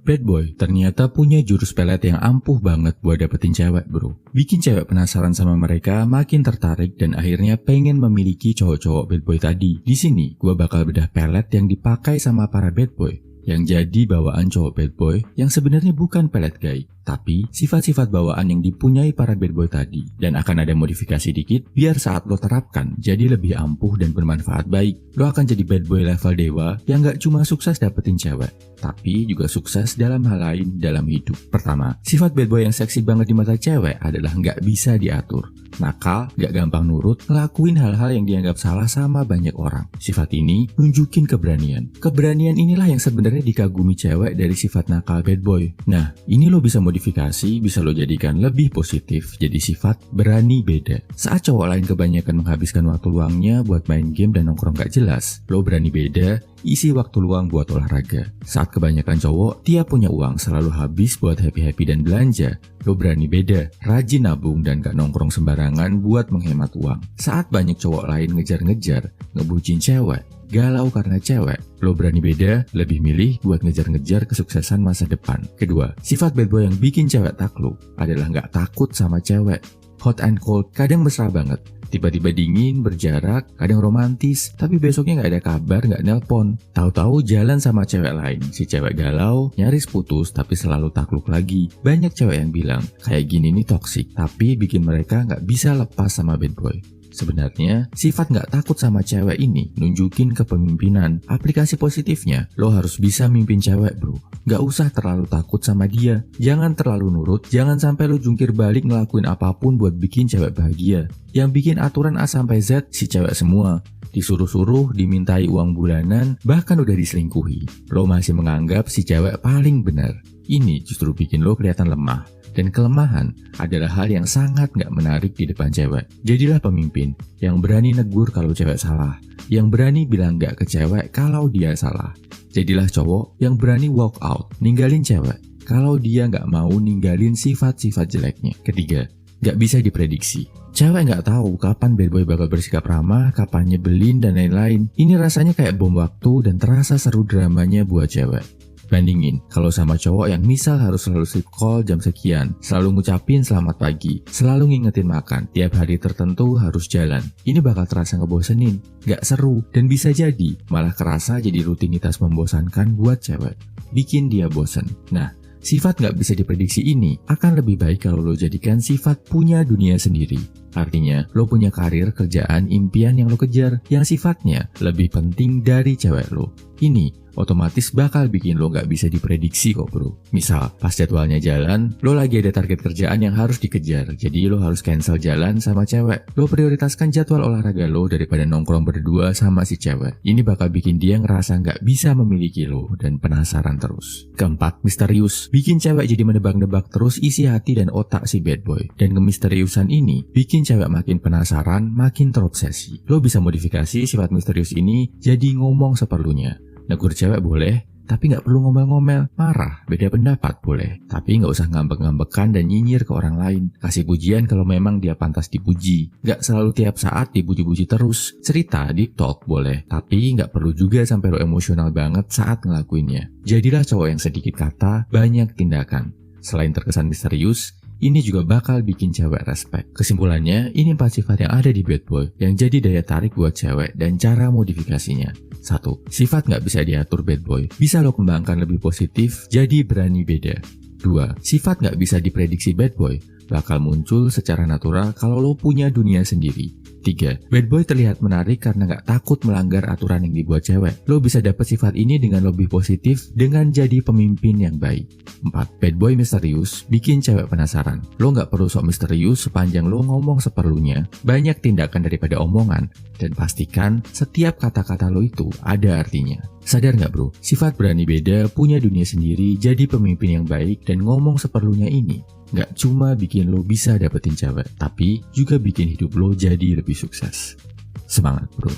Bad boy ternyata punya jurus pelet yang ampuh banget buat dapetin cewek bro. Bikin cewek penasaran sama mereka, makin tertarik dan akhirnya pengen memiliki cowok-cowok bad boy tadi. Di sini gue bakal bedah pelet yang dipakai sama para bad boy, yang jadi bawaan cowok bad boy yang sebenarnya bukan pelet guy, tapi sifat-sifat bawaan yang dipunyai para bad boy tadi. Dan akan ada modifikasi dikit biar saat lo terapkan jadi lebih ampuh dan bermanfaat baik. Lo akan jadi bad boy level dewa yang gak cuma sukses dapetin cewek, tapi juga sukses dalam hal lain dalam hidup. Pertama, sifat bad boy yang seksi banget di mata cewek adalah gak bisa diatur. Nakal, gak gampang nurut, ngelakuin hal-hal yang dianggap salah sama banyak orang. Sifat ini nunjukin keberanian. Keberanian inilah yang sebenarnya dikagumi cewek dari sifat nakal bad boy. Nah, ini lo bisa modifikasi, bisa lo jadikan lebih positif jadi sifat berani beda. Saat cowok lain kebanyakan menghabiskan waktu luangnya buat main game dan nongkrong gak jelas, lo berani beda, isi waktu luang buat olahraga. Saat kebanyakan cowok tiap punya uang selalu habis buat happy-happy dan belanja, lo berani beda, rajin nabung dan gak nongkrong sembarangan buat menghemat uang. Saat banyak cowok lain ngejar-ngejar, ngebucin cewek, galau karena cewek, lo berani beda, lebih milih buat ngejar-ngejar kesuksesan masa depan. Kedua, sifat bad boy yang bikin cewek takluk adalah gak takut sama cewek. Hot and cold kadang mesra banget. Tiba-tiba dingin, berjarak, kadang romantis, tapi besoknya gak ada kabar, gak nelpon. Tahu-tahu jalan sama cewek lain. Si cewek galau, nyaris putus, tapi selalu takluk lagi. Banyak cewek yang bilang, kayak gini nih toksik, tapi bikin mereka gak bisa lepas sama bad boy. Sebenarnya, sifat gak takut sama cewek ini nunjukin kepemimpinan. Aplikasi positifnya, lo harus bisa mimpin cewek bro. Gak usah terlalu takut sama dia. Jangan terlalu nurut, jangan sampai lo jungkir balik ngelakuin apapun buat bikin cewek bahagia. Yang bikin aturan A sampai Z si cewek semua. Disuruh-suruh, dimintai uang bulanan, bahkan udah diselingkuhi. Lo masih menganggap si cewek paling benar. Ini justru bikin lo kelihatan lemah. Dan kelemahan adalah hal yang sangat gak menarik di depan cewek. Jadilah pemimpin yang berani negur kalau cewek salah, yang berani bilang gak ke cewek kalau dia salah. Jadilah cowok yang berani walk out, ninggalin cewek kalau dia gak mau ninggalin sifat-sifat jeleknya. Ketiga, gak bisa diprediksi. Cewek gak tahu kapan bad boy bakal bersikap ramah, kapan nyebelin, dan lain-lain. Ini rasanya kayak bom waktu dan terasa seru dramanya buat cewek. Bandingin kalau sama cowok yang misal harus selalu sleep call jam sekian, selalu ngucapin selamat pagi, selalu ngingetin makan, tiap hari tertentu harus jalan. Ini bakal terasa ngebosenin, gak seru, dan bisa jadi malah kerasa jadi rutinitas membosankan buat cewek. Bikin dia bosen. Nah, sifat gak bisa diprediksi ini akan lebih baik kalau lo jadikan sifat punya dunia sendiri. Artinya, lo punya karir, kerjaan, impian yang lo kejar, yang sifatnya lebih penting dari cewek lo. Ini otomatis bakal bikin lo gak bisa diprediksi kok bro. Misal, pas jadwalnya jalan, lo lagi ada target kerjaan yang harus dikejar, jadi lo harus cancel jalan sama cewek. Lo prioritaskan jadwal olahraga lo daripada nongkrong berdua sama si cewek. Ini bakal bikin dia ngerasa gak bisa memiliki lo dan penasaran terus. Keempat, misterius. Bikin cewek jadi menebak-nebak terus isi hati dan otak si bad boy. Dan kemisteriusan ini bikin cewek makin penasaran, makin terobsesi. Lo bisa modifikasi sifat misterius ini jadi ngomong seperlunya. Negur cewek boleh, tapi gak perlu ngomel-ngomel. Marah, beda pendapat boleh, tapi gak usah ngambek-ngambekan dan nyinyir ke orang lain. Kasih pujian kalau memang dia pantas dipuji. Gak selalu tiap saat dipuji-puji terus. Cerita, deep talk boleh, tapi gak perlu juga sampai lo emosional banget saat ngelakuinnya. Jadilah cowok yang sedikit kata, banyak tindakan. Selain terkesan misterius, ini juga bakal bikin cewek respect. Kesimpulannya, ini 4 sifat yang ada di bad boy yang jadi daya tarik buat cewek dan cara modifikasinya. 1. Sifat gak bisa diatur bad boy, bisa lo kembangkan lebih positif, jadi berani beda. 2. Sifat gak bisa diprediksi bad boy, bakal muncul secara natural kalau lo punya dunia sendiri. 3. Bad boy terlihat menarik karena gak takut melanggar aturan yang dibuat cewek. Lo bisa dapet sifat ini dengan lebih positif dengan jadi pemimpin yang baik. 4. Bad boy misterius bikin cewek penasaran. Lo gak perlu sok misterius sepanjang lo ngomong seperlunya. Banyak tindakan daripada omongan. Dan pastikan setiap kata-kata lo itu ada artinya. Sadar gak bro? Sifat berani beda, punya dunia sendiri, jadi pemimpin yang baik, dan ngomong seperlunya ini gak cuma bikin lo bisa dapetin cewek, tapi juga bikin hidup lo jadi lebih sukses. Semangat bro!